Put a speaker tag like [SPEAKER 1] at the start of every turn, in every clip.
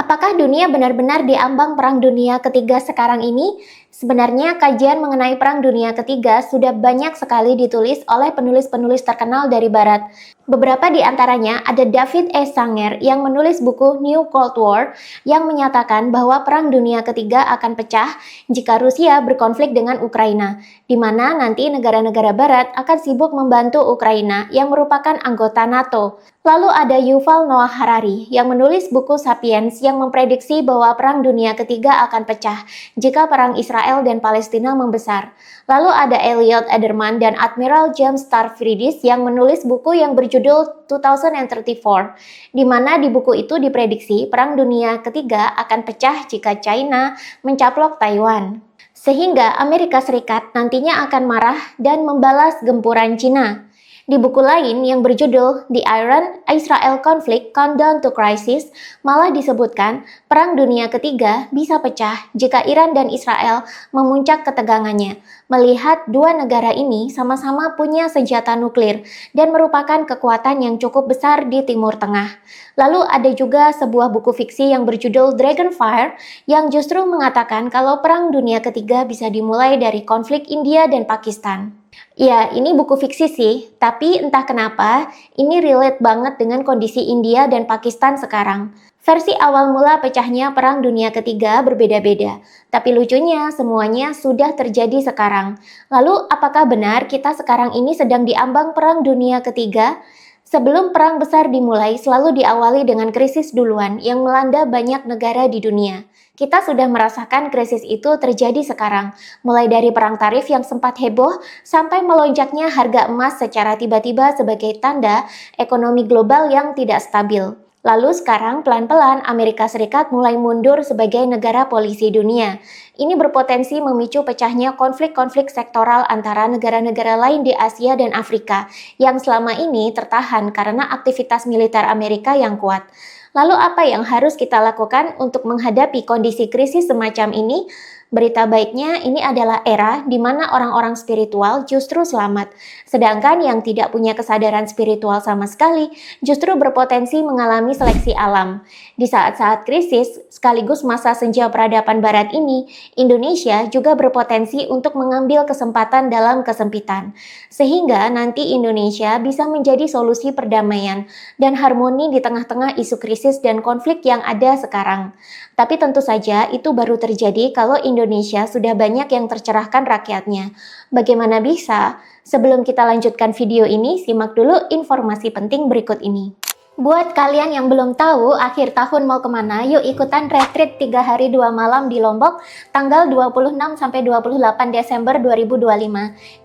[SPEAKER 1] Apakah dunia benar-benar diambang Perang Dunia Ketiga sekarang ini? Sebenarnya kajian mengenai Perang Dunia Ketiga sudah banyak sekali ditulis oleh penulis-penulis terkenal dari Barat. Beberapa di antaranya ada David E. Sanger yang menulis buku New Cold War yang menyatakan bahwa Perang Dunia Ketiga akan pecah jika Rusia berkonflik dengan Ukraina, di mana nanti negara-negara Barat akan sibuk membantu Ukraina yang merupakan anggota NATO. Lalu ada Yuval Noah Harari yang menulis buku Sapiens yang memprediksi bahwa Perang Dunia Ketiga akan pecah jika perang Israel dan Palestina membesar. Lalu ada Elliot Ederman dan Admiral James Stavridis yang menulis buku yang berjudul 2034, di mana di buku itu diprediksi Perang Dunia Ketiga akan pecah jika China mencaplok Taiwan. Sehingga Amerika Serikat nantinya akan marah dan membalas gempuran China. Di buku lain yang berjudul The Iran-Israel Conflict Countdown to Crisis, malah disebutkan Perang Dunia Ketiga bisa pecah jika Iran dan Israel memuncak ketegangannya, melihat dua negara ini sama-sama punya senjata nuklir dan merupakan kekuatan yang cukup besar di Timur Tengah. Lalu ada juga sebuah buku fiksi yang berjudul Dragonfire yang justru mengatakan kalau Perang Dunia Ketiga bisa dimulai dari konflik India dan Pakistan. Ya, ini buku fiksi sih, tapi entah kenapa ini relate banget dengan kondisi India dan Pakistan sekarang. Versi awal mula pecahnya Perang Dunia Ketiga berbeda-beda, tapi lucunya semuanya sudah terjadi sekarang. Lalu apakah benar kita sekarang ini sedang diambang Perang Dunia Ketiga? Sebelum perang besar dimulai selalu diawali dengan krisis duluan yang melanda banyak negara di dunia. Kita sudah merasakan krisis itu terjadi sekarang, mulai dari perang tarif yang sempat heboh sampai melonjaknya harga emas secara tiba-tiba sebagai tanda ekonomi global yang tidak stabil. Lalu sekarang pelan-pelan Amerika Serikat mulai mundur sebagai negara polisi dunia. Ini berpotensi memicu pecahnya konflik-konflik sektoral antara negara-negara lain di Asia dan Afrika yang selama ini tertahan karena aktivitas militer Amerika yang kuat. Lalu apa yang harus kita lakukan untuk menghadapi kondisi krisis semacam ini? Berita baiknya ini adalah era di mana orang-orang spiritual justru selamat, sedangkan yang tidak punya kesadaran spiritual sama sekali justru berpotensi mengalami seleksi alam. Di saat-saat krisis, sekaligus masa senja peradaban barat ini, Indonesia juga berpotensi untuk mengambil kesempatan dalam kesempitan, sehingga nanti Indonesia bisa menjadi solusi perdamaian dan harmoni di tengah-tengah isu krisis dan konflik yang ada sekarang. Tapi tentu saja itu baru terjadi kalau Indonesia sudah banyak yang tercerahkan rakyatnya. Bagaimana bisa? Sebelum kita lanjutkan video ini, simak dulu informasi penting berikut ini. Buat kalian yang belum tahu akhir tahun mau kemana, yuk ikutan retreat 3 hari 2 malam di Lombok tanggal 26 sampai 28 Desember 2025.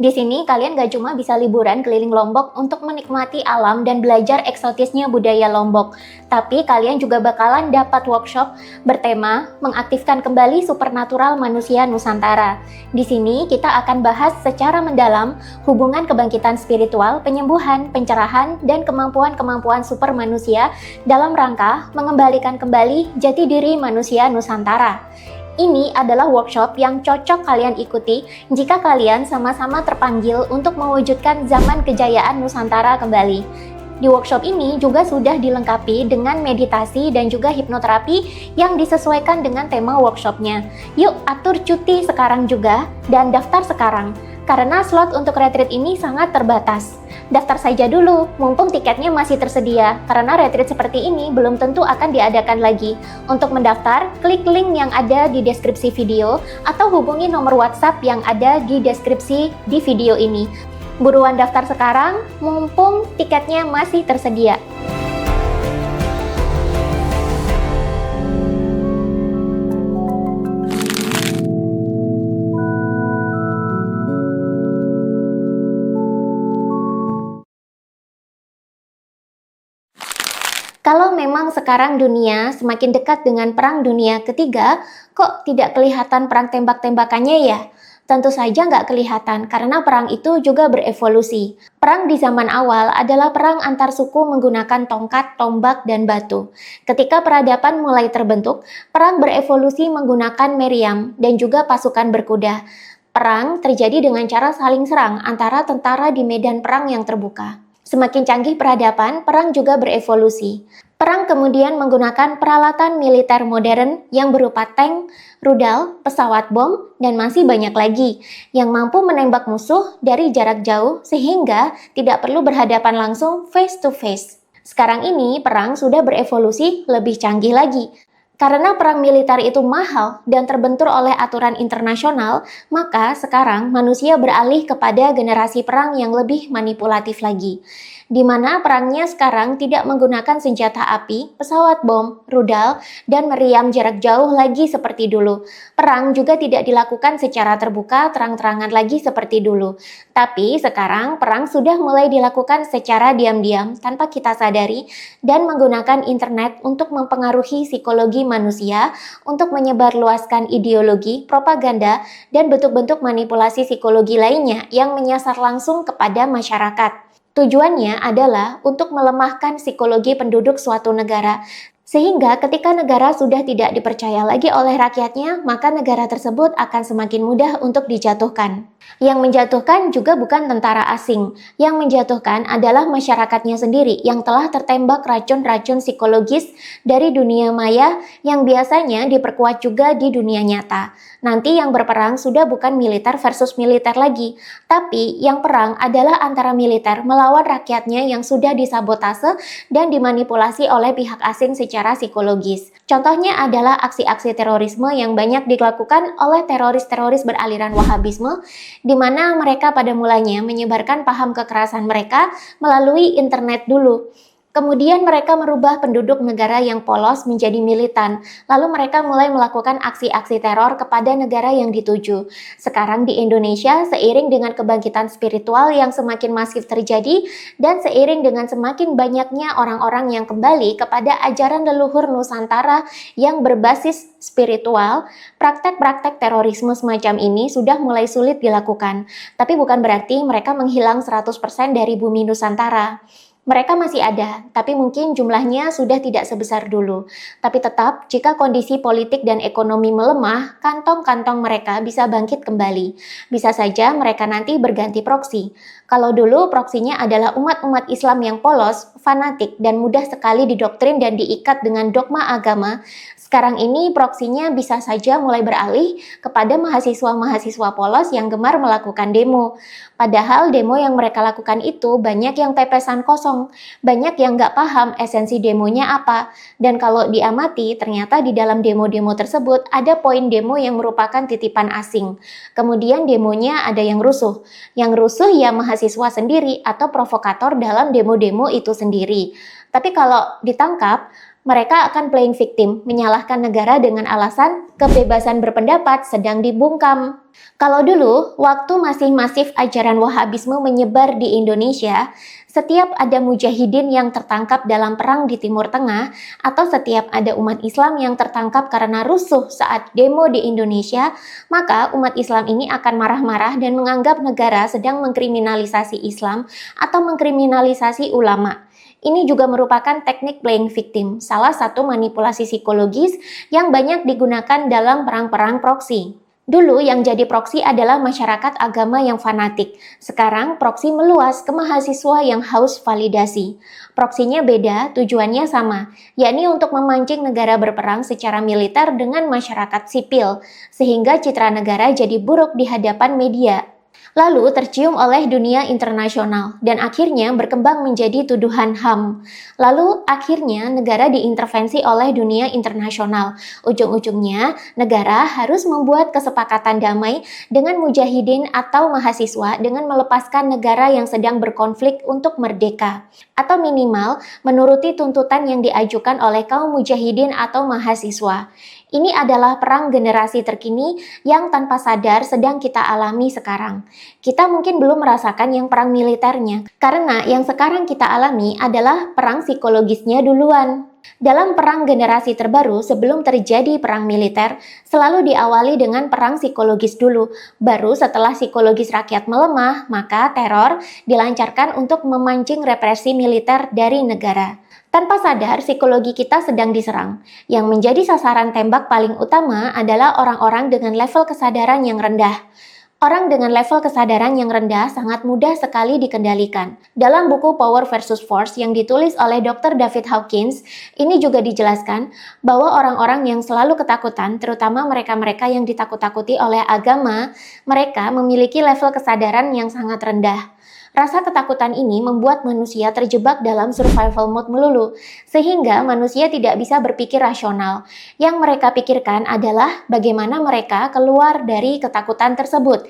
[SPEAKER 1] Di sini kalian gak cuma bisa liburan keliling Lombok untuk menikmati alam dan belajar eksotisnya budaya Lombok, tapi kalian juga bakalan dapat workshop bertema mengaktifkan kembali supernatural manusia Nusantara. Di sini kita akan bahas secara mendalam hubungan kebangkitan spiritual, penyembuhan, pencerahan, dan kemampuan-kemampuan super manusia dalam rangka mengembalikan kembali jati diri manusia Nusantara. Ini adalah workshop yang cocok kalian ikuti jika kalian sama-sama terpanggil untuk mewujudkan zaman kejayaan Nusantara kembali. Di workshop ini juga sudah dilengkapi dengan meditasi dan juga hipnoterapi yang disesuaikan dengan tema workshopnya. Yuk atur cuti sekarang juga dan daftar sekarang, karena slot untuk retreat ini sangat terbatas. Daftar saja dulu, mumpung tiketnya masih tersedia, karena retreat seperti ini belum tentu akan diadakan lagi. Untuk mendaftar, klik link yang ada di deskripsi video atau hubungi nomor WhatsApp yang ada di deskripsi di video ini. Buruan daftar sekarang, mumpung tiketnya masih tersedia. Kalau memang sekarang dunia semakin dekat dengan Perang Dunia Ketiga, kok tidak kelihatan perang tembak-tembakannya ya? Tentu saja nggak kelihatan karena perang itu juga berevolusi. Perang di zaman awal adalah perang antar suku menggunakan tongkat, tombak, dan batu. Ketika peradaban mulai terbentuk, perang berevolusi menggunakan meriam dan juga pasukan berkuda. Perang terjadi dengan cara saling serang antara tentara di medan perang yang terbuka. Semakin canggih peradaban, perang juga berevolusi. Perang kemudian menggunakan peralatan militer modern yang berupa tank, rudal, pesawat bom, dan masih banyak lagi yang mampu menembak musuh dari jarak jauh sehingga tidak perlu berhadapan langsung face to face. Sekarang ini perang sudah berevolusi lebih canggih lagi. Karena perang militer itu mahal dan terbentur oleh aturan internasional, maka sekarang manusia beralih kepada generasi perang yang lebih manipulatif lagi, di mana perangnya sekarang tidak menggunakan senjata api, pesawat bom, rudal, dan meriam jarak jauh lagi seperti dulu. Perang juga tidak dilakukan secara terbuka terang-terangan lagi seperti dulu. Tapi sekarang perang sudah mulai dilakukan secara diam-diam tanpa kita sadari dan menggunakan internet untuk mempengaruhi psikologi manusia untuk menyebarluaskan ideologi, propaganda, dan bentuk-bentuk manipulasi psikologi lainnya yang menyasar langsung kepada masyarakat. Tujuannya adalah untuk melemahkan psikologi penduduk suatu negara, sehingga ketika negara sudah tidak dipercaya lagi oleh rakyatnya, maka negara tersebut akan semakin mudah untuk dijatuhkan. Yang menjatuhkan juga bukan tentara asing, yang menjatuhkan adalah masyarakatnya sendiri yang telah tertembak racun-racun psikologis dari dunia maya yang biasanya diperkuat juga di dunia nyata. Nanti yang berperang sudah bukan militer versus militer lagi, tapi yang perang adalah antara militer melawan rakyatnya yang sudah disabotase dan dimanipulasi oleh pihak asing secara psikologis. Contohnya adalah aksi-aksi terorisme yang banyak dilakukan oleh teroris-teroris beraliran Wahabisme, di mana mereka pada mulanya menyebarkan paham kekerasan mereka melalui internet dulu. Kemudian mereka merubah penduduk negara yang polos menjadi militan, lalu mereka mulai melakukan aksi-aksi teror kepada negara yang dituju. Sekarang di Indonesia, seiring dengan kebangkitan spiritual yang semakin masif terjadi, dan seiring dengan semakin banyaknya orang-orang yang kembali kepada ajaran leluhur Nusantara yang berbasis spiritual, praktek-praktek terorisme semacam ini sudah mulai sulit dilakukan. Tapi bukan berarti mereka menghilang 100% dari bumi Nusantara. Mereka masih ada, tapi mungkin jumlahnya sudah tidak sebesar dulu. Tapi tetap, jika kondisi politik dan ekonomi melemah, kantong-kantong mereka bisa bangkit kembali. Bisa saja mereka nanti berganti proksi. Kalau dulu proksinya adalah umat-umat Islam yang polos, fanatik, dan mudah sekali didoktrin dan diikat dengan dogma agama, sekarang ini proksinya bisa saja mulai beralih kepada mahasiswa-mahasiswa polos yang gemar melakukan demo. Padahal demo yang mereka lakukan itu banyak yang pepesan kosong, banyak yang nggak paham esensi demonya apa. Dan kalau diamati, ternyata di dalam demo-demo tersebut ada poin demo yang merupakan titipan asing. Kemudian demonya ada yang rusuh. Yang rusuh ya mahasiswa sendiri atau provokator dalam demo-demo itu sendiri. Tapi kalau ditangkap, mereka akan playing victim, menyalahkan negara dengan alasan kebebasan berpendapat sedang dibungkam. Kalau dulu, waktu masih masif ajaran Wahabisme menyebar di Indonesia, setiap ada mujahidin yang tertangkap dalam perang di Timur Tengah, atau setiap ada umat Islam yang tertangkap karena rusuh saat demo di Indonesia, maka umat Islam ini akan marah-marah dan menganggap negara sedang mengkriminalisasi Islam atau mengkriminalisasi ulama. Ini juga merupakan teknik playing victim, salah satu manipulasi psikologis yang banyak digunakan dalam perang-perang proksi. Dulu yang jadi proksi adalah masyarakat agama yang fanatik. Sekarang proksi meluas ke mahasiswa yang haus validasi. Proksinya beda, tujuannya sama, yakni untuk memancing negara berperang secara militer dengan masyarakat sipil, sehingga citra negara jadi buruk di hadapan media. Lalu tercium oleh dunia internasional dan akhirnya berkembang menjadi tuduhan HAM. Lalu akhirnya negara diintervensi oleh dunia internasional. Ujung-ujungnya negara harus membuat kesepakatan damai dengan mujahidin atau mahasiswa dengan melepaskan negara yang sedang berkonflik untuk merdeka. Atau minimal menuruti tuntutan yang diajukan oleh kaum mujahidin atau mahasiswa. Ini adalah perang generasi terkini yang tanpa sadar sedang kita alami sekarang. Kita mungkin belum merasakan yang perang militernya, karena yang sekarang kita alami adalah perang psikologisnya duluan. Dalam perang generasi terbaru sebelum terjadi perang militer, selalu diawali dengan perang psikologis dulu. Baru setelah psikologis rakyat melemah, maka teror dilancarkan untuk memancing represi militer dari negara. Tanpa sadar, psikologi kita sedang diserang. Yang menjadi sasaran tembak paling utama adalah orang-orang dengan level kesadaran yang rendah. Orang dengan level kesadaran yang rendah sangat mudah sekali dikendalikan. Dalam buku Power versus Force yang ditulis oleh Dr. David Hawkins, ini juga dijelaskan bahwa orang-orang yang selalu ketakutan, terutama mereka-mereka yang ditakut-takuti oleh agama, mereka memiliki level kesadaran yang sangat rendah. Rasa ketakutan ini membuat manusia terjebak dalam survival mode melulu, sehingga manusia tidak bisa berpikir rasional. Yang mereka pikirkan adalah bagaimana mereka keluar dari ketakutan tersebut.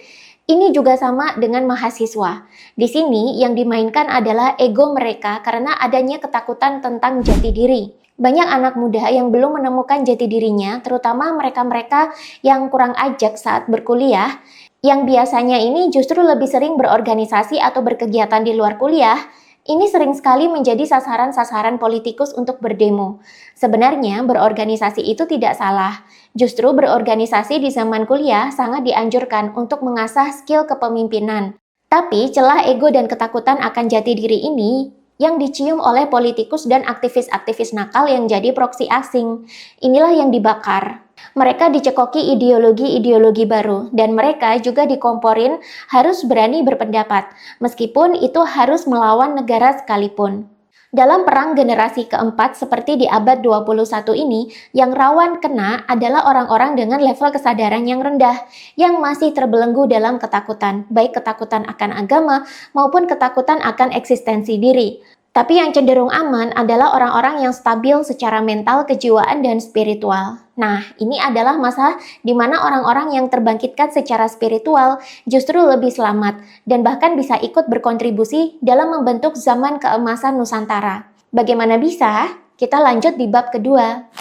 [SPEAKER 1] Ini juga sama dengan mahasiswa. Di sini yang dimainkan adalah ego mereka karena adanya ketakutan tentang jati diri. Banyak anak muda yang belum menemukan jati dirinya, terutama mereka-mereka yang kurang ajak saat berkuliah, yang biasanya ini justru lebih sering berorganisasi atau berkegiatan di luar kuliah, ini sering sekali menjadi sasaran-sasaran politikus untuk berdemo. Sebenarnya berorganisasi itu tidak salah. Justru berorganisasi di zaman kuliah sangat dianjurkan untuk mengasah skill kepemimpinan. Tapi celah ego dan ketakutan akan jati diri ini yang dicium oleh politikus dan aktivis-aktivis nakal yang jadi proksi asing. Inilah yang dibakar. Mereka dicekoki ideologi-ideologi baru, dan mereka juga dikomporin harus berani berpendapat, meskipun itu harus melawan negara sekalipun. Dalam perang generasi keempat seperti di abad 21 ini, yang rawan kena adalah orang-orang dengan level kesadaran yang rendah, yang masih terbelenggu dalam ketakutan, baik ketakutan akan agama maupun ketakutan akan eksistensi diri. Tapi yang cenderung aman adalah orang-orang yang stabil secara mental, kejiwaan, dan spiritual. Nah, ini adalah masa di mana orang-orang yang terbangkitkan secara spiritual justru lebih selamat dan bahkan bisa ikut berkontribusi dalam membentuk zaman keemasan Nusantara. Bagaimana bisa? Kita lanjut di bab kedua.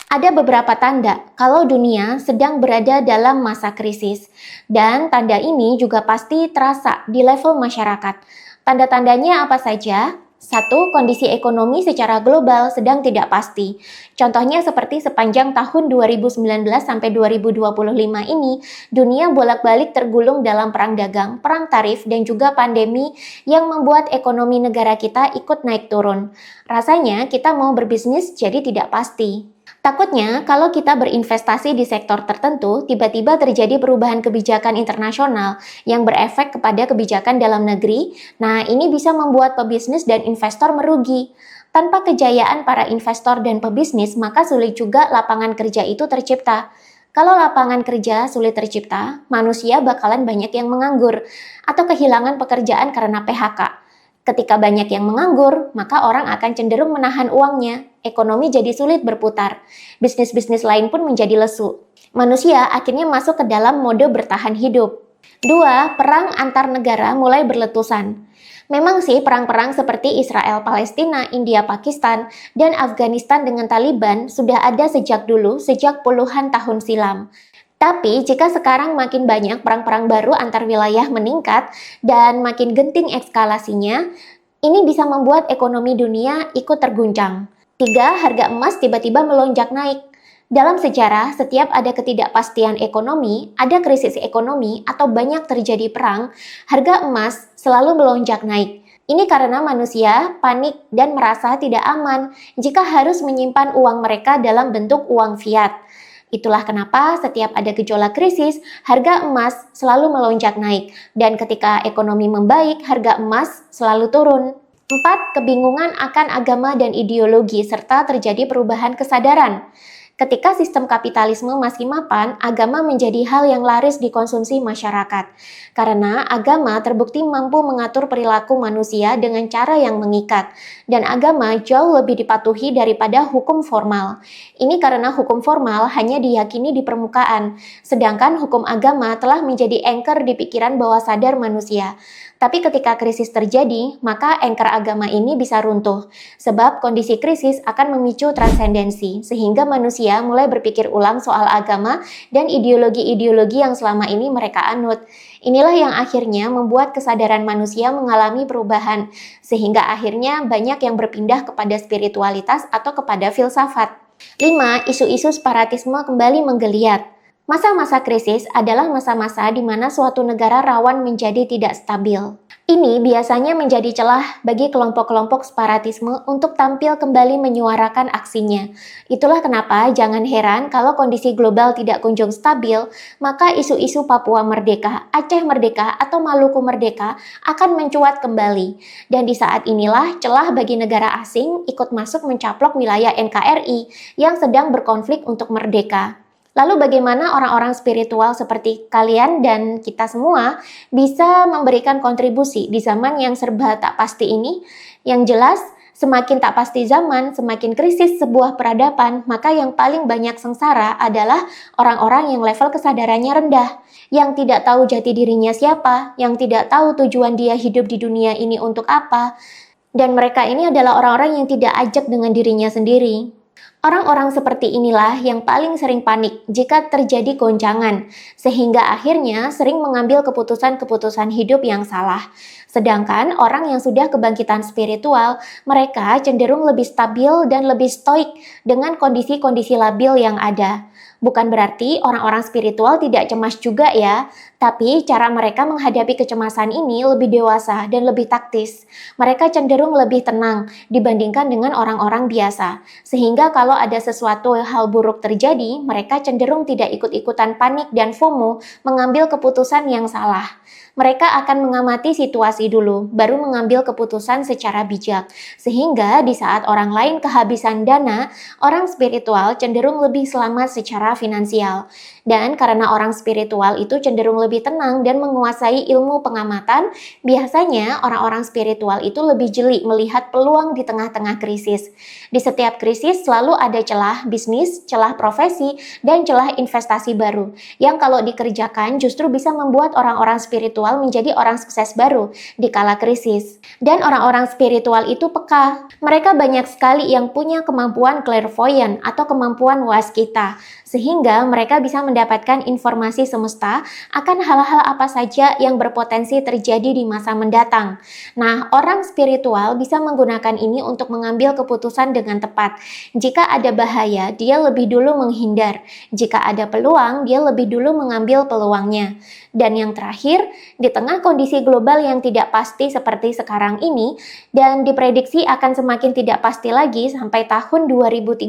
[SPEAKER 1] Ada beberapa tanda kalau dunia sedang berada dalam masa krisis, dan tanda ini juga pasti terasa di level masyarakat. Tanda-tandanya apa saja? 1. Kondisi ekonomi secara global sedang tidak pasti. Contohnya seperti sepanjang tahun 2019 sampai 2025 ini, dunia bolak-balik tergulung dalam perang dagang, perang tarif, dan juga pandemi yang membuat ekonomi negara kita ikut naik turun. Rasanya kita mau berbisnis jadi tidak pasti. Takutnya, kalau kita berinvestasi di sektor tertentu, tiba-tiba terjadi perubahan kebijakan internasional yang berefek kepada kebijakan dalam negeri. Nah, ini bisa membuat pebisnis dan investor merugi. Tanpa kejayaan para investor dan pebisnis, maka sulit juga lapangan kerja itu tercipta. Kalau lapangan kerja sulit tercipta, manusia bakalan banyak yang menganggur atau kehilangan pekerjaan karena PHK. Ketika banyak yang menganggur, maka orang akan cenderung menahan uangnya. Ekonomi jadi sulit berputar. Bisnis-bisnis lain pun menjadi lesu. Manusia akhirnya masuk ke dalam mode bertahan hidup. 2. Perang antar negara mulai berletusan. Memang sih perang-perang seperti Israel-Palestina, India-Pakistan, dan Afghanistan dengan Taliban sudah ada sejak dulu, sejak puluhan tahun silam. Tapi jika sekarang makin banyak perang-perang baru antar wilayah meningkat dan makin genting eskalasinya, ini bisa membuat ekonomi dunia ikut terguncang. 3. Harga emas tiba-tiba melonjak naik. Dalam sejarah, setiap ada ketidakpastian ekonomi, ada krisis ekonomi, atau banyak terjadi perang, harga emas selalu melonjak naik. Ini karena manusia panik dan merasa tidak aman jika harus menyimpan uang mereka dalam bentuk uang fiat. Itulah kenapa setiap ada gejolak krisis, harga emas selalu melonjak naik. Dan ketika ekonomi membaik, harga emas selalu turun. 4. Kebingungan akan agama dan ideologi serta terjadi perubahan kesadaran. Ketika sistem kapitalisme masih mapan, agama menjadi hal yang laris dikonsumsi masyarakat. Karena agama terbukti mampu mengatur perilaku manusia dengan cara yang mengikat. Dan agama jauh lebih dipatuhi daripada hukum formal. Ini karena hukum formal hanya diyakini di permukaan, sedangkan hukum agama telah menjadi anchor di pikiran bawah sadar manusia. Tapi ketika krisis terjadi, maka anchor agama ini bisa runtuh. Sebab kondisi krisis akan memicu transendensi, sehingga manusia mulai berpikir ulang soal agama dan ideologi-ideologi yang selama ini mereka anut. Inilah yang akhirnya membuat kesadaran manusia mengalami perubahan, sehingga akhirnya banyak yang berpindah kepada spiritualitas atau kepada filsafat. 5. Isu-isu separatisme kembali menggeliat. Masa-masa krisis adalah masa-masa di mana suatu negara rawan menjadi tidak stabil. Ini biasanya menjadi celah bagi kelompok-kelompok separatisme untuk tampil kembali menyuarakan aksinya. Itulah kenapa jangan heran kalau kondisi global tidak kunjung stabil, maka isu-isu Papua Merdeka, Aceh Merdeka, atau Maluku Merdeka akan mencuat kembali. Dan di saat inilah celah bagi negara asing ikut masuk mencaplok wilayah NKRI yang sedang berkonflik untuk merdeka. Lalu bagaimana orang-orang spiritual seperti kalian dan kita semua bisa memberikan kontribusi di zaman yang serba tak pasti ini? Yang jelas, semakin tak pasti zaman, semakin krisis sebuah peradaban, maka yang paling banyak sengsara adalah orang-orang yang level kesadarannya rendah, yang tidak tahu jati dirinya siapa, yang tidak tahu tujuan dia hidup di dunia ini untuk apa, dan mereka ini adalah orang-orang yang tidak ajak dengan dirinya sendiri. Orang-orang seperti inilah yang paling sering panik jika terjadi goncangan, sehingga akhirnya sering mengambil keputusan-keputusan hidup yang salah. Sedangkan orang yang sudah kebangkitan spiritual, mereka cenderung lebih stabil dan lebih stoik dengan kondisi-kondisi labil yang ada. Bukan berarti orang-orang spiritual tidak cemas juga ya, tapi cara mereka menghadapi kecemasan ini lebih dewasa dan lebih taktis. Mereka cenderung lebih tenang dibandingkan dengan orang-orang biasa. Sehingga kalau ada sesuatu hal buruk terjadi, mereka cenderung tidak ikut-ikutan panik dan FOMO mengambil keputusan yang salah. Mereka akan mengamati situasi dulu, baru mengambil keputusan secara bijak. Sehingga di saat orang lain kehabisan dana, orang spiritual cenderung lebih selamat secara finansial. Dan karena orang spiritual itu cenderung lebih tenang dan menguasai ilmu pengamatan, biasanya orang-orang spiritual itu lebih jeli melihat peluang di tengah-tengah krisis. Di setiap krisis selalu ada celah bisnis, celah profesi, dan celah investasi baru, yang kalau dikerjakan justru bisa membuat orang-orang spiritual menjadi orang sukses baru di kala krisis. Dan orang-orang spiritual itu peka. Mereka banyak sekali yang punya kemampuan clairvoyant atau kemampuan waskita, sehingga mereka bisa mendapatkan informasi semesta akan hal-hal apa saja yang berpotensi terjadi di masa mendatang. Nah, orang spiritual bisa menggunakan ini untuk mengambil keputusan dengan tepat. Jika ada bahaya, dia lebih dulu menghindar. Jika ada peluang, dia lebih dulu mengambil peluangnya. Dan yang terakhir, di tengah kondisi global yang tidak pasti seperti sekarang ini, dan diprediksi akan semakin tidak pasti lagi sampai tahun 2030,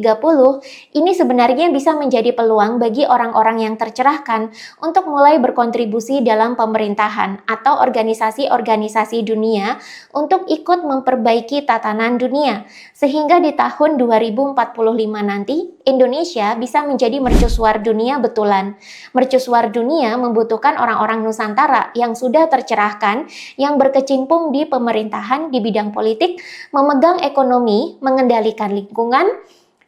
[SPEAKER 1] ini sebenarnya bisa menjadi peluang bagi orang-orang yang tercerahkan untuk mulai berkontribusi dalam pemerintahan atau organisasi-organisasi dunia untuk ikut memperbaiki tatanan dunia, sehingga di tahun 2045 nanti, Indonesia bisa menjadi mercusuar dunia betulan. Mercusuar dunia membutuhkan orang-orang Nusantara yang sudah tercerahkan, yang berkecimpung di pemerintahan di bidang politik, memegang ekonomi, mengendalikan lingkungan,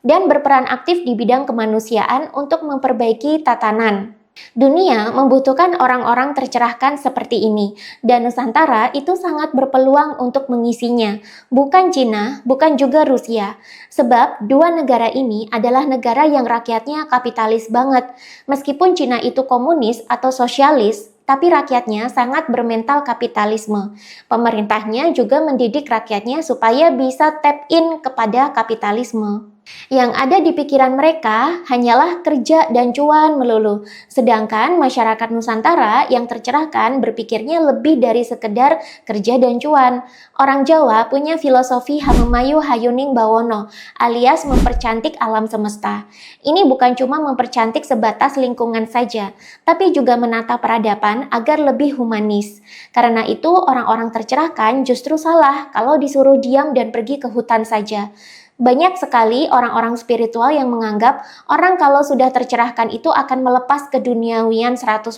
[SPEAKER 1] dan berperan aktif di bidang kemanusiaan untuk memperbaiki tatanan. Dunia membutuhkan orang-orang tercerahkan seperti ini, dan Nusantara itu sangat berpeluang untuk mengisinya. Bukan Cina, bukan juga Rusia. Sebab dua negara ini adalah negara yang rakyatnya kapitalis banget. Meskipun Cina itu komunis atau sosialis, tapi rakyatnya sangat bermental kapitalisme. Pemerintahnya juga mendidik rakyatnya supaya bisa tap in kepada kapitalisme. Yang ada di pikiran mereka hanyalah kerja dan cuan melulu. Sedangkan masyarakat Nusantara yang tercerahkan berpikirnya lebih dari sekedar kerja dan cuan. Orang Jawa punya filosofi Hamemayu Hayuning Bawono, alias mempercantik alam semesta. Ini bukan cuma mempercantik sebatas lingkungan saja, tapi juga menata peradaban agar lebih humanis. Karena itu orang-orang tercerahkan justru salah kalau disuruh diam dan pergi ke hutan saja. Banyak sekali orang-orang spiritual yang menganggap orang kalau sudah tercerahkan itu akan melepas keduniawian 100%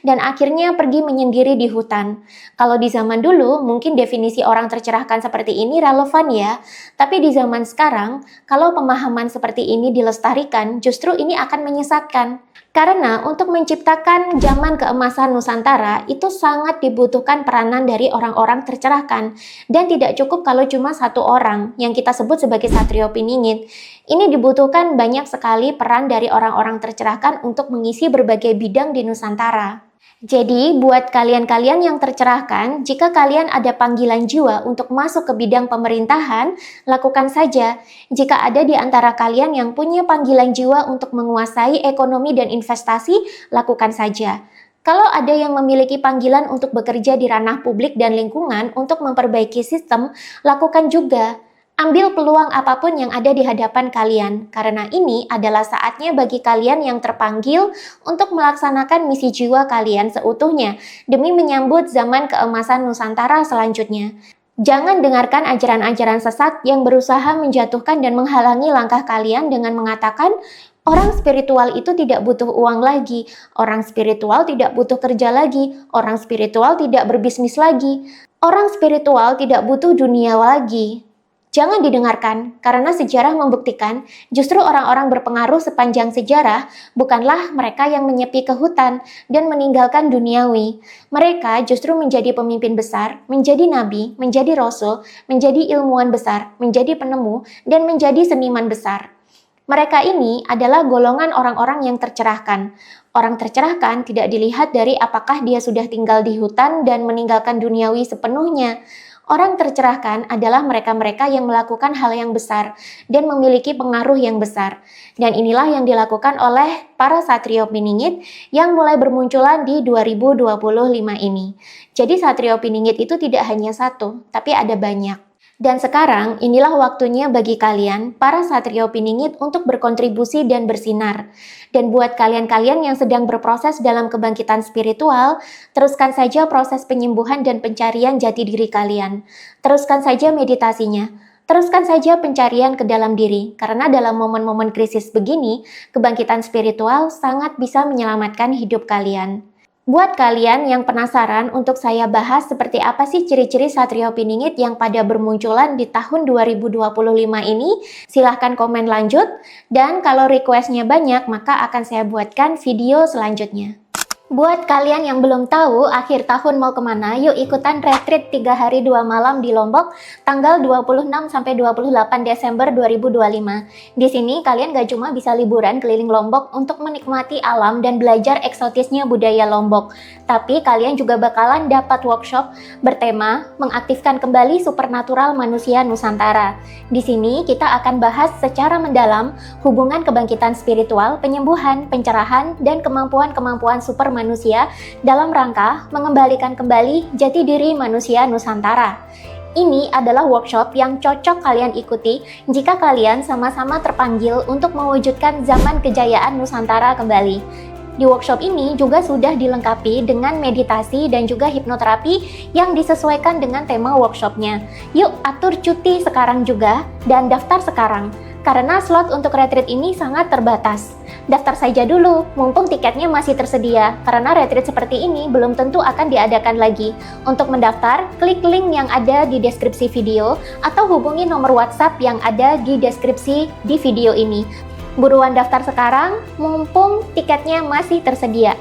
[SPEAKER 1] dan akhirnya pergi menyendiri di hutan. Kalau di zaman dulu mungkin definisi orang tercerahkan seperti ini relevan ya, tapi di zaman sekarang kalau pemahaman seperti ini dilestarikan justru ini akan menyesatkan. Karena untuk menciptakan zaman keemasan Nusantara itu sangat dibutuhkan peranan dari orang-orang tercerahkan, dan tidak cukup kalau cuma satu orang yang kita sebut sebagai Satrio Piningit. Ini dibutuhkan banyak sekali peran dari orang-orang tercerahkan untuk mengisi berbagai bidang di Nusantara. Jadi, buat kalian-kalian yang tercerahkan, jika kalian ada panggilan jiwa untuk masuk ke bidang pemerintahan, lakukan saja. Jika ada di antara kalian yang punya panggilan jiwa untuk menguasai ekonomi dan investasi, lakukan saja. Kalau ada yang memiliki panggilan untuk bekerja di ranah publik dan lingkungan untuk memperbaiki sistem, lakukan juga. Ambil peluang apapun yang ada di hadapan kalian, karena ini adalah saatnya bagi kalian yang terpanggil untuk melaksanakan misi jiwa kalian seutuhnya, demi menyambut zaman keemasan Nusantara selanjutnya. Jangan dengarkan ajaran-ajaran sesat yang berusaha menjatuhkan dan menghalangi langkah kalian dengan mengatakan, orang spiritual itu tidak butuh uang lagi, orang spiritual tidak butuh kerja lagi, orang spiritual tidak berbisnis lagi, orang spiritual tidak butuh dunia lagi. Jangan didengarkan, karena sejarah membuktikan justru orang-orang berpengaruh sepanjang sejarah bukanlah mereka yang menyepi ke hutan dan meninggalkan duniawi. Mereka justru menjadi pemimpin besar, menjadi nabi, menjadi rasul, menjadi ilmuwan besar, menjadi penemu, dan menjadi seniman besar. Mereka ini adalah golongan orang-orang yang tercerahkan. Orang tercerahkan tidak dilihat dari apakah dia sudah tinggal di hutan dan meninggalkan duniawi sepenuhnya. Orang tercerahkan adalah mereka-mereka yang melakukan hal yang besar dan memiliki pengaruh yang besar. Dan inilah yang dilakukan oleh para Satrio Piningit yang mulai bermunculan di 2025 ini. Jadi Satrio Piningit itu tidak hanya satu, tapi ada banyak. Dan sekarang inilah waktunya bagi kalian, para Satrio Piningit, untuk berkontribusi dan bersinar. Dan buat kalian-kalian yang sedang berproses dalam kebangkitan spiritual, teruskan saja proses penyembuhan dan pencarian jati diri kalian. Teruskan saja meditasinya. Teruskan saja pencarian ke dalam diri, karena dalam momen-momen krisis begini, kebangkitan spiritual sangat bisa menyelamatkan hidup kalian. Buat kalian yang penasaran untuk saya bahas seperti apa sih ciri-ciri Satrio Piningit yang pada bermunculan di tahun 2025 ini, silahkan komen lanjut. Dan kalau requestnya banyak, maka akan saya buatkan video selanjutnya. Buat kalian yang belum tahu akhir tahun mau kemana, yuk ikutan retreat 3 hari 2 malam di Lombok tanggal 26 sampai 28 Desember 2025. Di sini kalian gak cuma bisa liburan keliling Lombok untuk menikmati alam dan belajar eksotisnya budaya Lombok, tapi kalian juga bakalan dapat workshop bertema mengaktifkan kembali supernatural manusia Nusantara. Di sini kita akan bahas secara mendalam hubungan kebangkitan spiritual, penyembuhan, pencerahan, dan kemampuan-kemampuan super manusia dalam rangka mengembalikan kembali jati diri manusia Nusantara. Ini adalah workshop yang cocok kalian ikuti jika kalian sama-sama terpanggil untuk mewujudkan zaman kejayaan Nusantara kembali. Di workshop ini juga sudah dilengkapi dengan meditasi dan juga hipnoterapi yang disesuaikan dengan tema workshopnya. Yuk atur cuti sekarang juga dan daftar sekarang, karena slot untuk retreat ini sangat terbatas. Daftar saja dulu, mumpung tiketnya masih tersedia, karena retreat seperti ini belum tentu akan diadakan lagi. Untuk mendaftar, klik link yang ada di deskripsi video, atau hubungi nomor WhatsApp yang ada di deskripsi di video ini. Buruan daftar sekarang, mumpung tiketnya masih tersedia.